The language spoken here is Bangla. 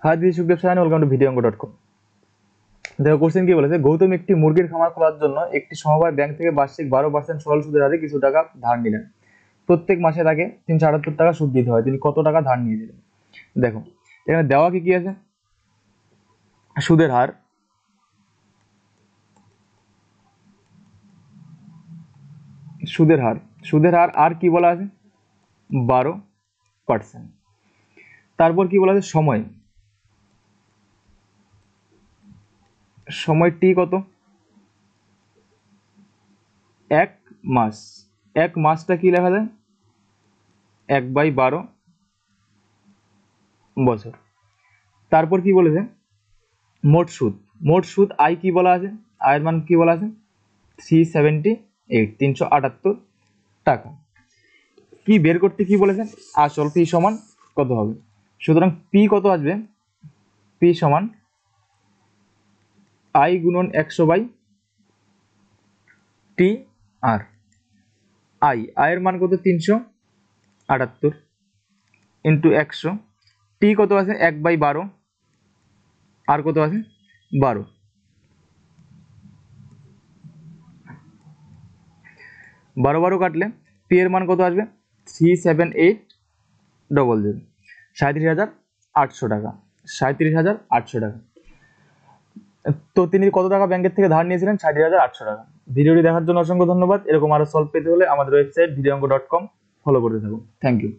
High this Sukhdev Sayan, welcome to ভিডিওঙ্গ.com। দেখো কোশ্চেন কি বলেছে, গৌতম একটি মুরগির খামার খোলার জন্য একটি সমবায় ব্যাংক থেকে বার্ষিক 12% সরল সুদের হারে কিছু টাকা ধার নিলেন। প্রত্যেক মাসে তাকে 378 টাকা সুদ দিতে হয়। তিনি কত টাকা ধার নিয়ে দিলেন? দেখো এখানে দেওয়া কি আছে, সুদের হার, সুদের হার আর কি বলা আছে 12%। তারপর কি বলা আছে, সময় টি কত, 1 মাস। 1 মাসটা কি লেখা যায়, 1/12 বছর। তারপর কি বলেছে, মোট সুদ আই কি বলা আছে, আয়ের মান কি বলা আছে 378 টাকা। কি বের করতে কি বলেছে, আসল পি সমান কত হবে। সুতরাং পি কত আসবে, পি সমান আই গুণন 100/টি আর আয়ের মান কত 378 ইন্টু 100, টি কত আছে 1/12, আর কত আছে 12। 12 কাটলে পি এর মান কত আসবে 37800, 37,800 টাকা। 37,800 টাকা। তো তিনি কত টাকা ব্যাংকের থেকে ধার নিয়েছিলেন, 37,800 টাকা। ভিডিওটি দেখার জন্য অসংখ্য ধন্যবাদ। এরকম আরো সলভ পেতে হলে আমাদের ওয়েবসাইট ভিডিওঙ্গ.com ফলো করতে থাকুন। Thank you.